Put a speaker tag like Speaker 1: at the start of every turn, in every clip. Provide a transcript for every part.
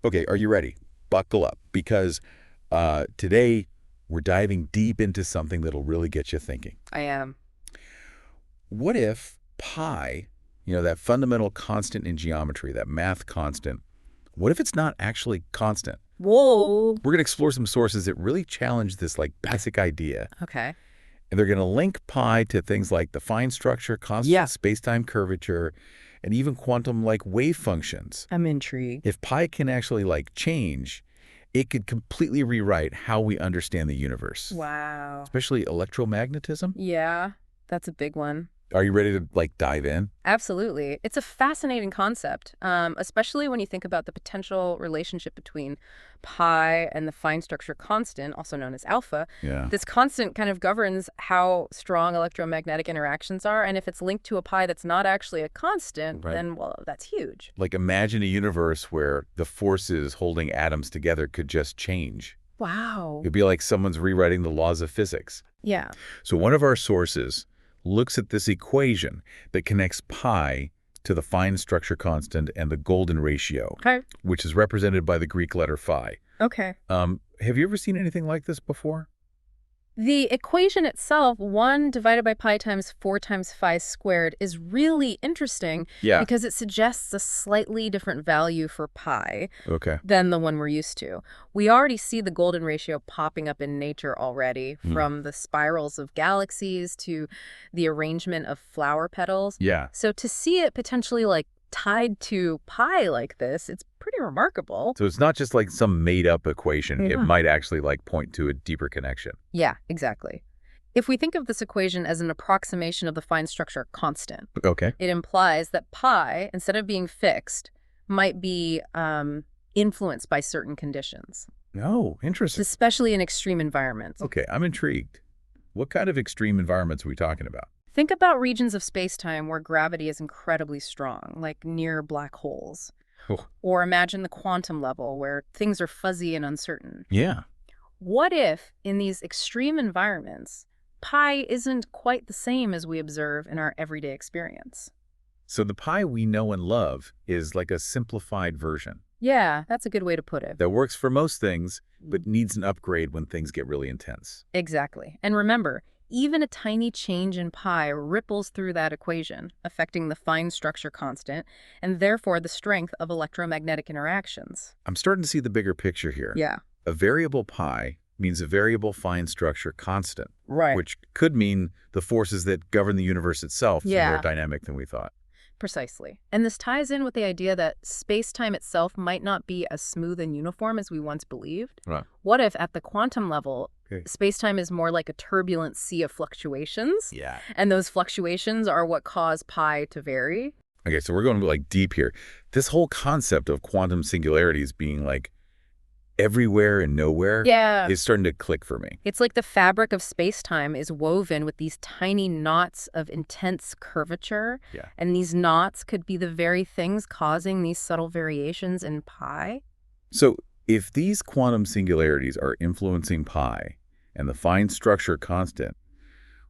Speaker 1: Okay, are you ready? Buckle up, because today we're diving deep into something that'll really get you thinking.
Speaker 2: I am.
Speaker 1: What if pi, that fundamental constant in geometry, that math constant, what if it's not actually constant?
Speaker 2: Whoa.
Speaker 1: We're going to explore some sources that really challenge this basic idea,
Speaker 2: Okay.
Speaker 1: and they're going to link pi to things like the fine structure,
Speaker 2: Yeah.
Speaker 1: constant spacetime curvature, and even quantum wave functions.
Speaker 2: I'm intrigued.
Speaker 1: If pi can actually change, it could completely rewrite how we understand the universe,
Speaker 2: Wow.
Speaker 1: especially electromagnetism.
Speaker 2: Yeah, that's a big one.
Speaker 1: Are you ready to dive in?
Speaker 2: Absolutely. It's a fascinating concept, especially when you think about the potential relationship between pi and the fine structure constant, also known as alpha.
Speaker 1: Yeah.
Speaker 2: This constant kind of governs how strong electromagnetic interactions are, and if it's linked to a pi that's not actually a constant,
Speaker 1: Right.
Speaker 2: then, well, that's huge.
Speaker 1: Imagine a universe where the forces holding atoms together could just change.
Speaker 2: Wow.
Speaker 1: It'd be like someone's rewriting the laws of physics.
Speaker 2: Yeah.
Speaker 1: So one of our sources looks at this equation that connects pi to the fine structure constant and the golden ratio,
Speaker 2: Okay.
Speaker 1: which is represented by the Greek letter phi.
Speaker 2: Okay.
Speaker 1: Have you ever seen anything like this before?
Speaker 2: The equation itself, 1 divided by pi times 4 times phi squared, is really interesting
Speaker 1: Yeah.
Speaker 2: because it suggests a slightly different value for pi
Speaker 1: Okay.
Speaker 2: than the one we're used to. We already see the golden ratio popping up in nature already, from the spirals of galaxies to the arrangement of flower petals.
Speaker 1: Yeah.
Speaker 2: So to see it potentially tied to pi like this, it's pretty remarkable.
Speaker 1: So it's not just some made-up equation. It
Speaker 2: Yeah.
Speaker 1: might actually point to a deeper connection.
Speaker 2: Yeah, exactly. If we think of this equation as an approximation of the fine structure constant,
Speaker 1: Okay.
Speaker 2: it implies that pi, instead of being fixed, might be influenced by certain conditions,
Speaker 1: Oh, interesting.
Speaker 2: especially in extreme environments.
Speaker 1: Okay, I'm intrigued. What kind of extreme environments are we talking about?
Speaker 2: Think about regions of spacetime where gravity is incredibly strong, like near black holes.
Speaker 1: Oh.
Speaker 2: Or imagine the quantum level, where things are fuzzy and uncertain.
Speaker 1: Yeah.
Speaker 2: What if, in these extreme environments, pi isn't quite the same as we observe in our everyday experience?
Speaker 1: So the pi we know and love is like a simplified version
Speaker 2: Yeah, that's a good way to put it.
Speaker 1: that works for most things, but needs an upgrade when things get really intense.
Speaker 2: Exactly. And remember, even a tiny change in pi ripples through that equation, affecting the fine structure constant, and therefore the strength of electromagnetic interactions.
Speaker 1: I'm starting to see the bigger picture here.
Speaker 2: Yeah.
Speaker 1: A variable pi means a variable fine structure constant,
Speaker 2: Right.
Speaker 1: which could mean the forces that govern the universe itself is
Speaker 2: Yeah.
Speaker 1: more dynamic than we thought.
Speaker 2: Precisely. And this ties in with the idea that space-time itself might not be as smooth and uniform as we once believed.
Speaker 1: Right.
Speaker 2: What if, at the quantum level,
Speaker 1: Okay.
Speaker 2: space-time is more like a turbulent sea of fluctuations?
Speaker 1: Yeah.
Speaker 2: And those fluctuations are what cause pi to vary?
Speaker 1: Okay, so we're going deep here. This whole concept of quantum singularities being everywhere and nowhere
Speaker 2: Yeah.
Speaker 1: is starting to click for me.
Speaker 2: It's like the fabric of space-time is woven with these tiny knots of intense curvature.
Speaker 1: Yeah.
Speaker 2: And these knots could be the very things causing these subtle variations in pi.
Speaker 1: So if these quantum singularities are influencing pi and the fine structure constant,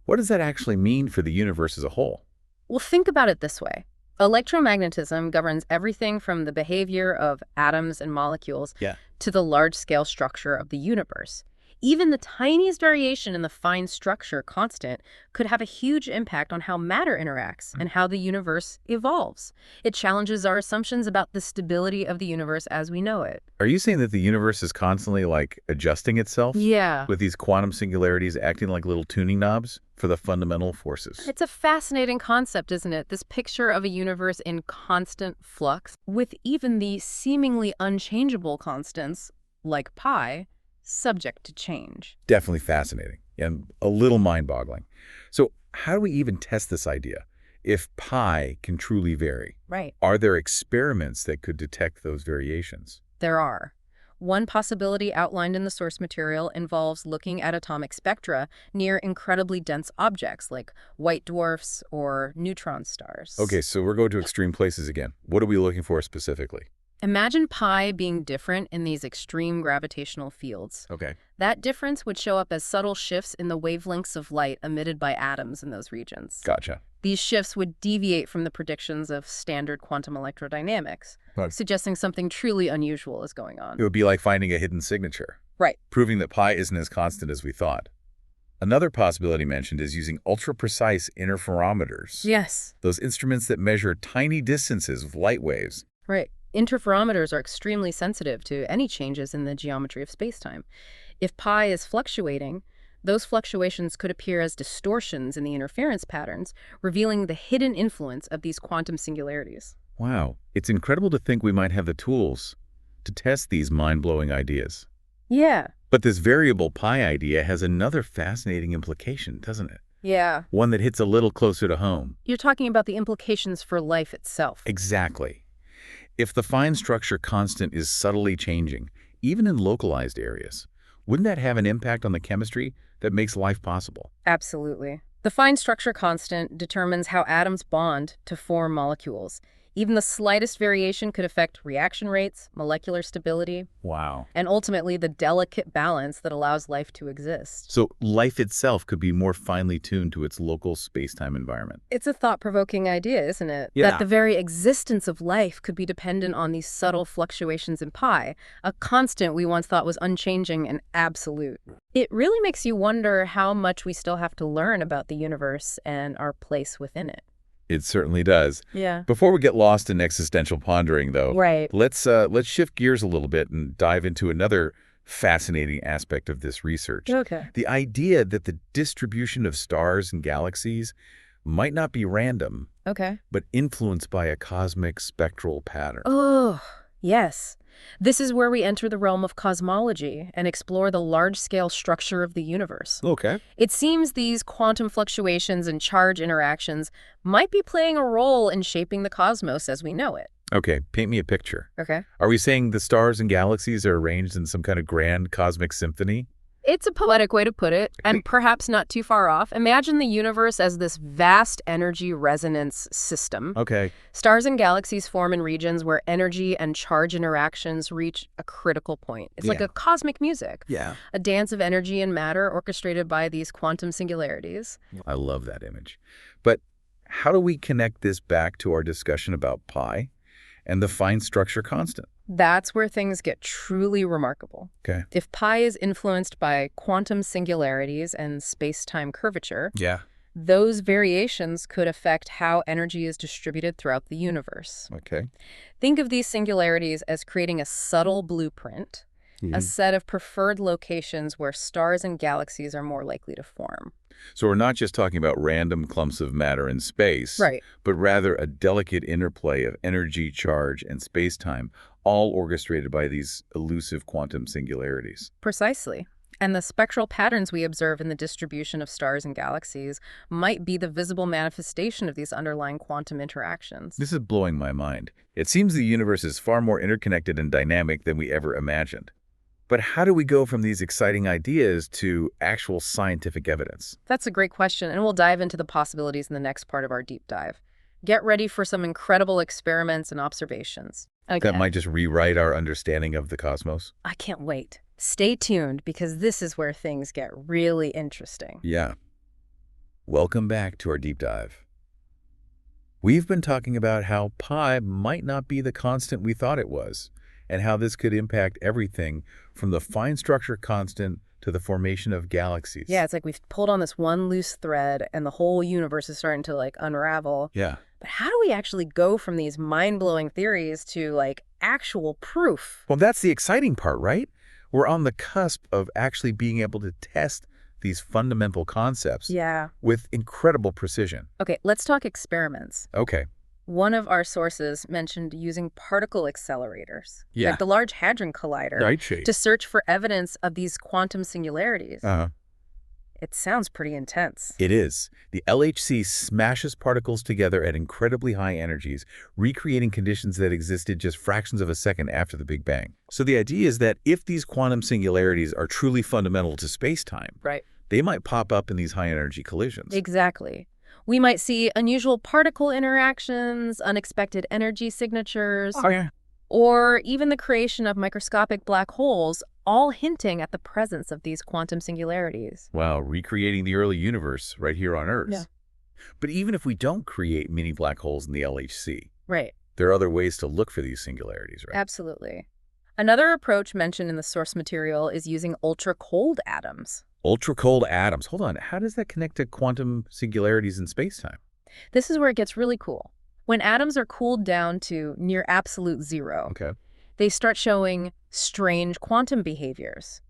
Speaker 1: what does that actually mean for the universe as a whole?
Speaker 2: Well, think about it this way. Electromagnetism governs everything from the behavior of atoms and molecules
Speaker 1: Yeah.
Speaker 2: to the large-scale structure of the universe. Even the tiniest variation in the fine structure constant could have a huge impact on how matter interacts and how the universe evolves. It challenges our assumptions about the stability of the universe as we know it.
Speaker 1: Are you saying that the universe is constantly adjusting itself?
Speaker 2: Yeah.
Speaker 1: With these quantum singularities acting like little tuning knobs for the fundamental forces?
Speaker 2: It's a fascinating concept, isn't it? This picture of a universe in constant flux, with even the seemingly unchangeable constants, like pi, subject to change.
Speaker 1: Definitely fascinating and a little mind-boggling. So how do we even test this idea? If pi can truly vary,
Speaker 2: Right.
Speaker 1: are there experiments that could detect those variations?
Speaker 2: There are. One possibility outlined in the source material involves looking at atomic spectra near incredibly dense objects like white dwarfs or neutron stars.
Speaker 1: Okay, so we're going to extreme places again. What are we looking for specifically?
Speaker 2: Imagine pi being different in these extreme gravitational fields.
Speaker 1: Okay.
Speaker 2: That difference would show up as subtle shifts in the wavelengths of light emitted by atoms in those regions.
Speaker 1: Gotcha.
Speaker 2: These shifts would deviate from the predictions of standard quantum electrodynamics,
Speaker 1: Right.
Speaker 2: suggesting something truly unusual is going on.
Speaker 1: It would be like finding a hidden signature,
Speaker 2: Right.
Speaker 1: proving that pi isn't as constant as we thought. Another possibility mentioned is using ultra-precise interferometers.
Speaker 2: Yes.
Speaker 1: Those instruments that measure tiny distances with light waves.
Speaker 2: Right. Interferometers are extremely sensitive to any changes in the geometry of spacetime. If pi is fluctuating, those fluctuations could appear as distortions in the interference patterns, revealing the hidden influence of these quantum singularities.
Speaker 1: Wow, it's incredible to think we might have the tools to test these mind-blowing ideas.
Speaker 2: Yeah.
Speaker 1: But this variable pi idea has another fascinating implication, doesn't it?
Speaker 2: Yeah.
Speaker 1: One that hits a little closer to home.
Speaker 2: You're talking about the implications for life itself.
Speaker 1: Exactly. If the fine structure constant is subtly changing, even in localized areas, wouldn't that have an impact on the chemistry that makes life possible?
Speaker 2: Absolutely. The fine structure constant determines how atoms bond to form molecules. Even the slightest variation could affect reaction rates, molecular stability,
Speaker 1: Wow.
Speaker 2: and ultimately the delicate balance that allows life to exist.
Speaker 1: So life itself could be more finely tuned to its local space-time environment.
Speaker 2: It's a thought-provoking idea, isn't it?
Speaker 1: Yeah.
Speaker 2: That the very existence of life could be dependent on these subtle fluctuations in pi, a constant we once thought was unchanging and absolute. It really makes you wonder how much we still have to learn about the universe and our place within it.
Speaker 1: It certainly does.
Speaker 2: Yeah.
Speaker 1: Before we get lost in existential pondering, though,
Speaker 2: Right.
Speaker 1: let's shift gears a little bit and dive into another fascinating aspect of this research.
Speaker 2: Okay.
Speaker 1: The idea that the distribution of stars and galaxies might not be random,
Speaker 2: Okay.
Speaker 1: but influenced by a cosmic spectral pattern.
Speaker 2: Oh, yes. This is where we enter the realm of cosmology and explore the large-scale structure of the universe.
Speaker 1: Okay.
Speaker 2: It seems these quantum fluctuations and charge interactions might be playing a role in shaping the cosmos as we know it.
Speaker 1: Okay, paint me a picture.
Speaker 2: Okay.
Speaker 1: Are we saying the stars and galaxies are arranged in some kind of grand cosmic symphony?
Speaker 2: It's a poetic way to put it, and perhaps not too far off. Imagine the universe as this vast energy resonance system.
Speaker 1: Okay.
Speaker 2: Stars and galaxies form in regions where energy and charge interactions reach a critical point. It's like
Speaker 1: Yeah.
Speaker 2: a cosmic music,
Speaker 1: Yeah.
Speaker 2: a dance of energy and matter orchestrated by these quantum singularities.
Speaker 1: I love that image. But how do we connect this back to our discussion about pi and the fine structure constant?
Speaker 2: That's where things get truly remarkable.
Speaker 1: Okay.
Speaker 2: If pi is influenced by quantum singularities and space-time curvature,
Speaker 1: Yeah.
Speaker 2: those variations could affect how energy is distributed throughout the universe.
Speaker 1: Okay.
Speaker 2: Think of these singularities as creating a subtle blueprint, a set of preferred locations where stars and galaxies are more likely to form.
Speaker 1: So we're not just talking about random clumps of matter in space,
Speaker 2: Right.
Speaker 1: but rather a delicate interplay of energy, charge, and space-time, all orchestrated by these elusive quantum singularities.
Speaker 2: Precisely. And the spectral patterns we observe in the distribution of stars and galaxies might be the visible manifestation of these underlying quantum interactions.
Speaker 1: This is blowing my mind. It seems the universe is far more interconnected and dynamic than we ever imagined. But how do we go from these exciting ideas to actual scientific evidence?
Speaker 2: That's a great question, and we'll dive into the possibilities in the next part of our deep dive. Get ready for some incredible experiments and observations. Okay.
Speaker 1: That might just rewrite our understanding of the cosmos?
Speaker 2: I can't wait. Stay tuned, because this is where things get really interesting.
Speaker 1: Yeah. Welcome back to our deep dive. We've been talking about how pi might not be the constant we thought it was, and how this could impact everything from the fine structure constant to the formation of galaxies.
Speaker 2: Yeah, it's like we've pulled on this one loose thread, and the whole universe is starting to, unravel.
Speaker 1: Yeah.
Speaker 2: But how do we actually go from these mind-blowing theories to, actual proof?
Speaker 1: Well, that's the exciting part, right? We're on the cusp of actually being able to test these fundamental concepts
Speaker 2: Yeah.
Speaker 1: with incredible precision.
Speaker 2: Okay, let's talk experiments.
Speaker 1: Okay.
Speaker 2: One of our sources mentioned using particle accelerators,
Speaker 1: Yeah.
Speaker 2: like the Large Hadron Collider,
Speaker 1: Right, Shade.
Speaker 2: to search for evidence of these quantum singularities. It sounds pretty intense.
Speaker 1: It is. The LHC smashes particles together at incredibly high energies, recreating conditions that existed just fractions of a second after the Big Bang. So the idea is that if these quantum singularities are truly fundamental to space-time,
Speaker 2: Right.
Speaker 1: they might pop up in these high-energy collisions.
Speaker 2: Exactly. We might see unusual particle interactions, unexpected energy signatures,
Speaker 1: Oh, yeah.
Speaker 2: or even the creation of microscopic black holes, all hinting at the presence of these quantum singularities.
Speaker 1: Wow, recreating the early universe right here on Earth.
Speaker 2: Yeah.
Speaker 1: But even if we don't create mini black holes in the LHC,
Speaker 2: Right.
Speaker 1: there are other ways to look for these singularities, right?
Speaker 2: Absolutely. Another approach mentioned in the source material is using ultra-cold atoms.
Speaker 1: Ultra-cold atoms. Hold on. How does that connect to quantum singularities in spacetime?
Speaker 2: This is where it gets really cool. When atoms are cooled down to near absolute zero,
Speaker 1: Okay.
Speaker 2: they start showing strange quantum behaviors.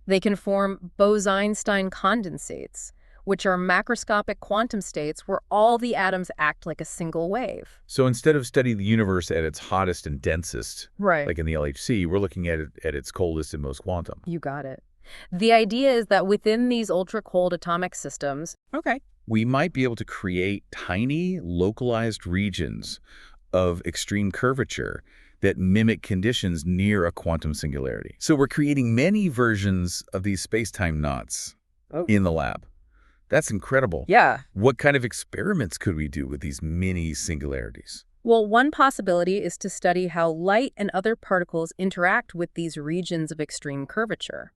Speaker 2: They can form Bose-Einstein condensates, which are macroscopic quantum states where all the atoms act like a single wave.
Speaker 1: So instead of studying the universe at its hottest and densest,
Speaker 2: Right.
Speaker 1: like in the LHC, we're looking at it at its coldest and most quantum.
Speaker 2: You got it. The idea is that within these ultra-cold atomic systems,
Speaker 1: We might be able to create tiny, localized regions of extreme curvature that mimic conditions near a quantum singularity. So we're creating many versions of these space-time knots in the lab. That's incredible.
Speaker 2: yeah.
Speaker 1: What kind of experiments could we do with these mini singularities?
Speaker 2: Well, one possibility is to study how light and other particles interact with these regions of extreme curvature.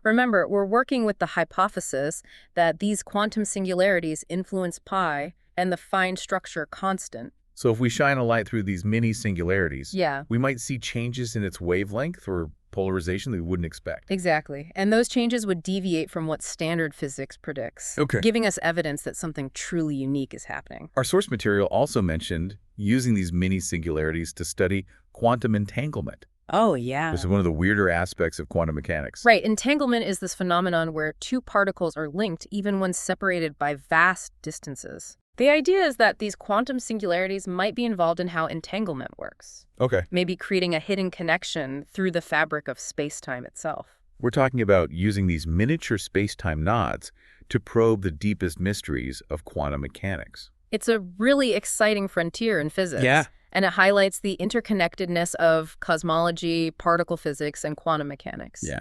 Speaker 2: Remember, we're working with the hypothesis that these quantum singularities influence pi and the fine structure constant.
Speaker 1: So if we shine a light through these mini singularities,
Speaker 2: Yeah,
Speaker 1: we might see changes in its wavelength or polarization that we wouldn't expect.
Speaker 2: exactly. And those changes would deviate from what standard physics predicts,
Speaker 1: Okay.
Speaker 2: giving us evidence that something truly unique is happening.
Speaker 1: Our source material also mentioned using these mini singularities to study quantum entanglement.
Speaker 2: Oh, yeah.
Speaker 1: This is one of the weirder aspects of quantum mechanics.
Speaker 2: Right, entanglement is this phenomenon where two particles are linked even when separated by vast distances. The idea is that these quantum singularities might be involved in how entanglement works,
Speaker 1: Okay.
Speaker 2: maybe creating a hidden connection through the fabric of space-time itself.
Speaker 1: We're talking about using these miniature space-time nods to probe the deepest mysteries of quantum mechanics.
Speaker 2: It's a really exciting frontier in physics.
Speaker 1: Yeah.
Speaker 2: And it highlights the interconnectedness of cosmology, particle physics, and quantum mechanics.
Speaker 1: Yeah.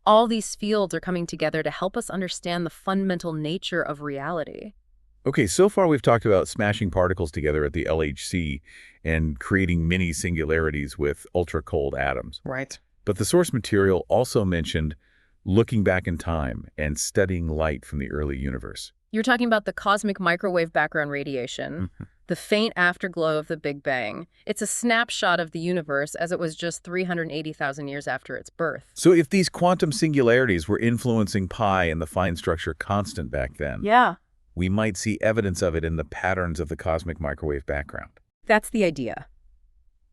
Speaker 2: All these fields are coming together to help us understand the fundamental nature of reality.
Speaker 1: Okay, so far we've talked about smashing particles together at the LHC and creating mini singularities with ultra-cold atoms.
Speaker 2: Right.
Speaker 1: But the source material also mentioned looking back in time and studying light from the early universe.
Speaker 2: You're talking about the cosmic microwave background radiation, the faint afterglow of the Big Bang. It's a snapshot of the universe as it was just 380,000 years after its birth.
Speaker 1: So if these quantum singularities were influencing pi and the fine structure constant back then,
Speaker 2: Yeah.
Speaker 1: we might see evidence of it in the patterns of the cosmic microwave background.
Speaker 2: That's the idea.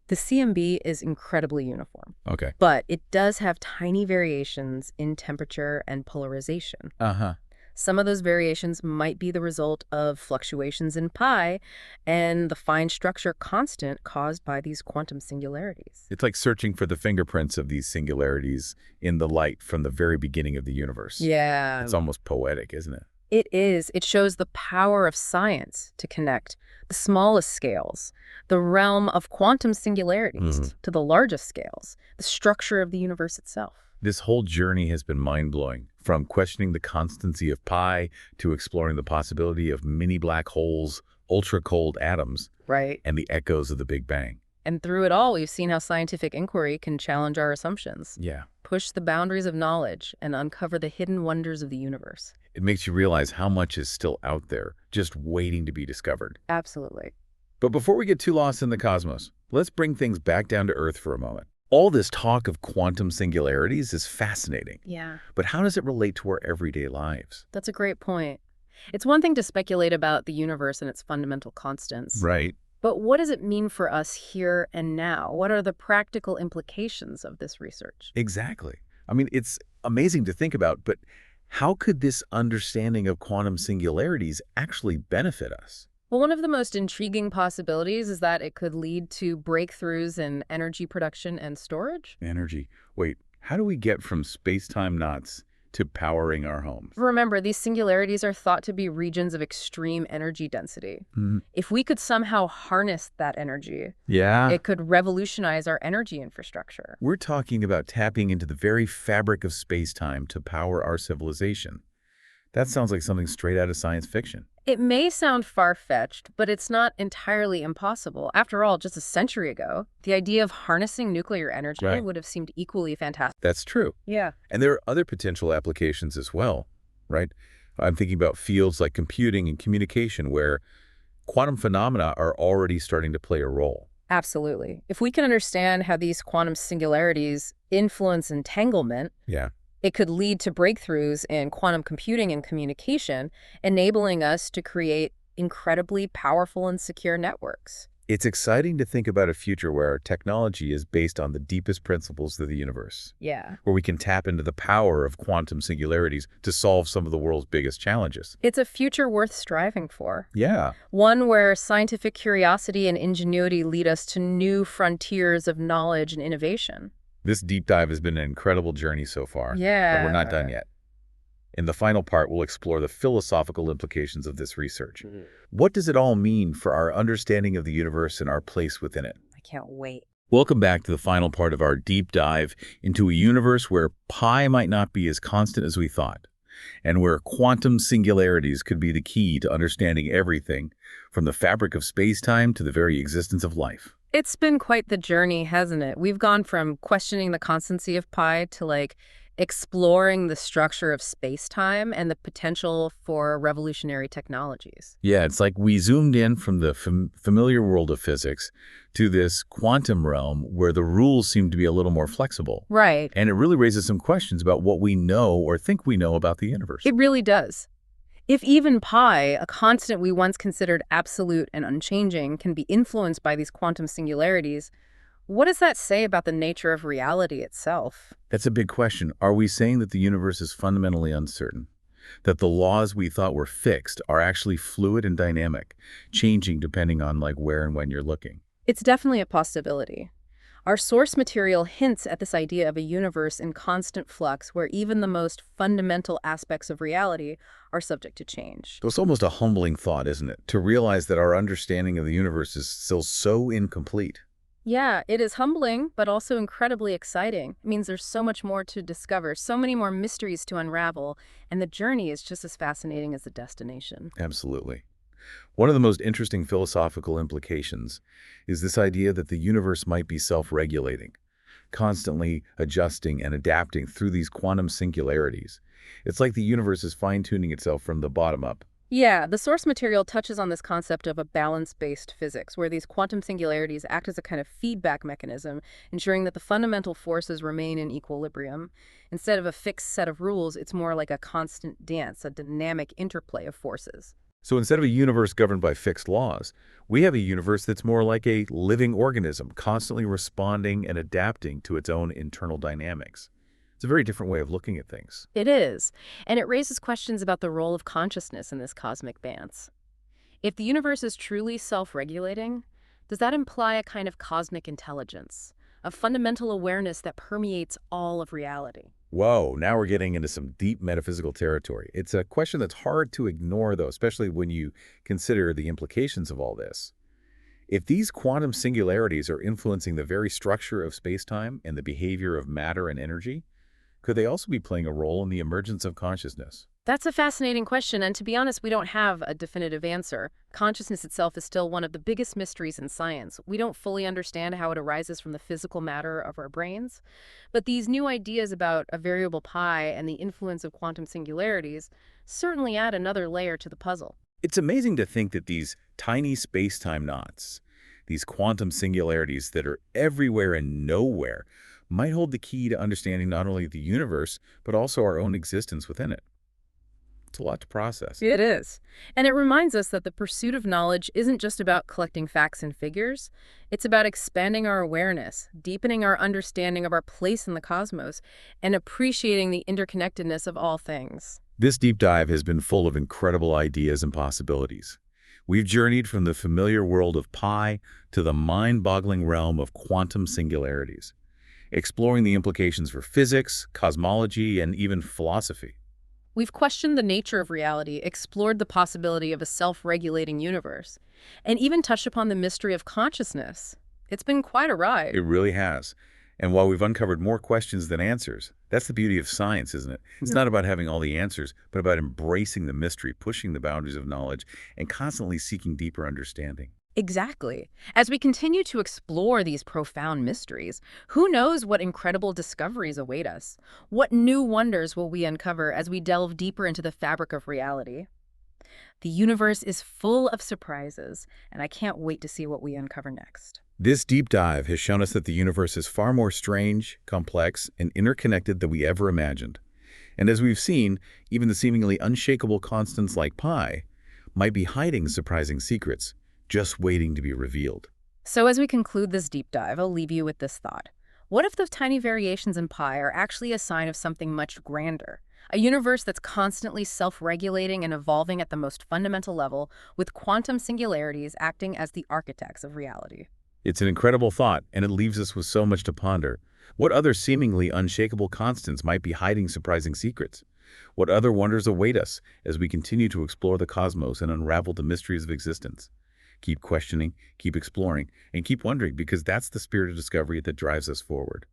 Speaker 2: The CMB is incredibly uniform,
Speaker 1: Okay.
Speaker 2: but it does have tiny variations in temperature and polarization.
Speaker 1: Uh-huh.
Speaker 2: Some of those variations might be the result of fluctuations in pi and the fine structure constant caused by these quantum singularities.
Speaker 1: It's like searching for the fingerprints of these singularities in the light from the very beginning of the universe.
Speaker 2: Yeah.
Speaker 1: It's almost poetic, isn't it?
Speaker 2: It is. It shows the power of science to connect the smallest scales, the realm of quantum singularities, to the largest scales, the structure of the universe itself.
Speaker 1: This whole journey has been mind-blowing, from questioning the constancy of pi to exploring the possibility of mini black holes, ultra-cold atoms,
Speaker 2: Right.
Speaker 1: and the echoes of the Big Bang.
Speaker 2: And through it all, we've seen how scientific inquiry can challenge our assumptions,
Speaker 1: Yeah.
Speaker 2: push the boundaries of knowledge, and uncover the hidden wonders of the universe.
Speaker 1: It makes you realize how much is still out there, just waiting to be discovered.
Speaker 2: Absolutely.
Speaker 1: But before we get too lost in the cosmos, let's bring things back down to Earth for a moment. All this talk of quantum singularities is fascinating,
Speaker 2: Yeah.
Speaker 1: but how does it relate to our everyday lives?
Speaker 2: That's a great point. It's one thing to speculate about the universe and its fundamental constants.
Speaker 1: Right.
Speaker 2: But what does it mean for us here and now? What are the practical implications of this research?
Speaker 1: Exactly. I mean, it's amazing to think about, but how could this understanding of quantum singularities actually benefit us?
Speaker 2: Well, one of the most intriguing possibilities is that it could lead to breakthroughs in energy production and storage.
Speaker 1: Energy. Wait, how do we get from space-time knots to powering our homes?
Speaker 2: Remember, these singularities are thought to be regions of extreme energy density. If we could somehow harness that energy,
Speaker 1: Yeah.
Speaker 2: it could revolutionize our energy infrastructure.
Speaker 1: We're talking about tapping into the very fabric of space-time to power our civilization. That sounds like something straight out of science fiction.
Speaker 2: It may sound far-fetched, but it's not entirely impossible. After all, just a century ago, the idea of harnessing nuclear energy
Speaker 1: Right.
Speaker 2: would have seemed equally fantastic.
Speaker 1: That's true.
Speaker 2: Yeah.
Speaker 1: And there are other potential applications as well, right? I'm thinking about fields like computing and communication where quantum phenomena are already starting to play a role.
Speaker 2: Absolutely. If we can understand how these quantum singularities influence entanglement,
Speaker 1: Yeah.
Speaker 2: it could lead to breakthroughs in quantum computing and communication, enabling us to create incredibly powerful and secure networks.
Speaker 1: It's exciting to think about a future where our technology is based on the deepest principles of the universe,
Speaker 2: Yeah.
Speaker 1: where we can tap into the power of quantum singularities to solve some of the world's biggest challenges.
Speaker 2: It's a future worth striving for.
Speaker 1: Yeah.
Speaker 2: One where scientific curiosity and ingenuity lead us to new frontiers of knowledge and innovation.
Speaker 1: This deep dive has been an incredible journey so far, but we're not done
Speaker 2: Yeah.
Speaker 1: yet. In the final part, we'll explore the philosophical implications of this research.
Speaker 2: Mhm.
Speaker 1: What does it all mean for our understanding of the universe and our place within it?
Speaker 2: I can't wait.
Speaker 1: Welcome back to the final part of our deep dive into a universe where pi might not be as constant as we thought, and where quantum singularities could be the key to understanding everything, from the fabric of space-time to the very existence of life.
Speaker 2: It's been quite the journey, hasn't it? We've gone from questioning the constancy of pi to exploring the structure of space-time and the potential for revolutionary technologies.
Speaker 1: Yeah, it's like we zoomed in from the familiar world of physics to this quantum realm where the rules seem to be a little more flexible.
Speaker 2: Right.
Speaker 1: And it really raises some questions about what we know or think we know about the universe.
Speaker 2: It really does. If even pi, a constant we once considered absolute and unchanging, can be influenced by these quantum singularities, what does that say about the nature of reality itself?
Speaker 1: That's a big question. Are we saying that the universe is fundamentally uncertain? That the laws we thought were fixed are actually fluid and dynamic, changing depending on where and when you're looking?
Speaker 2: It's definitely a possibility. Our source material hints at this idea of a universe in constant flux where even the most fundamental aspects of reality are subject to change.
Speaker 1: So it's almost a humbling thought, isn't it? To realize that our understanding of the universe is still so incomplete.
Speaker 2: Yeah, it is humbling, but also incredibly exciting. It means there's so much more to discover, so many more mysteries to unravel, and the journey is just as fascinating as the destination.
Speaker 1: Absolutely. One of the most interesting philosophical implications is this idea that the universe might be self-regulating, constantly adjusting and adapting through these quantum singularities. It's like the universe is fine-tuning itself from the bottom up.
Speaker 2: Yeah, the source material touches on this concept of a balance-based physics, where these quantum singularities act as a kind of feedback mechanism, ensuring that the fundamental forces remain in equilibrium. Instead of a fixed set of rules, it's more like a constant dance, a dynamic interplay of forces.
Speaker 1: So instead of a universe governed by fixed laws, we have a universe that's more like a living organism, constantly responding and adapting to its own internal dynamics. It's a very different way of looking at things.
Speaker 2: It is, and it raises questions about the role of consciousness in this cosmic dance. If the universe is truly self-regulating, does that imply a kind of cosmic intelligence, a fundamental awareness that permeates all of reality?
Speaker 1: Whoa, now we're getting into some deep metaphysical territory. It's a question that's hard to ignore, though, especially when you consider the implications of all this. If these quantum singularities are influencing the very structure of space-time and the behavior of matter and energy, could they also be playing a role in the emergence of consciousness?
Speaker 2: That's a fascinating question, and to be honest, we don't have a definitive answer. Consciousness itself is still one of the biggest mysteries in science. We don't fully understand how it arises from the physical matter of our brains. But these new ideas about a variable pi and the influence of quantum singularities certainly add another layer to the puzzle.
Speaker 1: It's amazing to think that these tiny space-time knots, these quantum singularities that are everywhere and nowhere, might hold the key to understanding not only the universe, but also our own existence within it. It's a lot to process.
Speaker 2: It is. And it reminds us that the pursuit of knowledge isn't just about collecting facts and figures. It's about expanding our awareness, deepening our understanding of our place in the cosmos, and appreciating the interconnectedness of all things.
Speaker 1: This deep dive has been full of incredible ideas and possibilities. We've journeyed from the familiar world of pi to the mind-boggling realm of quantum singularities, exploring the implications for physics, cosmology, and even philosophy.
Speaker 2: We've questioned the nature of reality, explored the possibility of a self-regulating universe, and even touched upon the mystery of consciousness. It's been quite a ride.
Speaker 1: It really has. And while we've uncovered more questions than answers, that's the beauty of science, isn't it? It's not about having all the answers, but about embracing the mystery, pushing the boundaries of knowledge, and constantly seeking deeper understanding.
Speaker 2: Exactly. As we continue to explore these profound mysteries, who knows what incredible discoveries await us? What new wonders will we uncover as we delve deeper into the fabric of reality? The universe is full of surprises, and I can't wait to see what we uncover next.
Speaker 1: This deep dive has shown us that the universe is far more strange, complex, and interconnected than we ever imagined. And as we've seen, even the seemingly unshakable constants like pi might be hiding surprising secrets, just waiting to be revealed.
Speaker 2: So, as we conclude this deep dive, I'll leave you with this thought. What if the tiny variations in pi are actually a sign of something much grander? A universe that's constantly self-regulating and evolving at the most fundamental level, with quantum singularities acting as the architects of reality.
Speaker 1: It's an incredible thought, and it leaves us with so much to ponder. What other seemingly unshakable constants might be hiding surprising secrets? What other wonders await us as we continue to explore the cosmos and unravel the mysteries of existence? Keep questioning, keep exploring, and keep wondering because that's the spirit of discovery that drives us forward.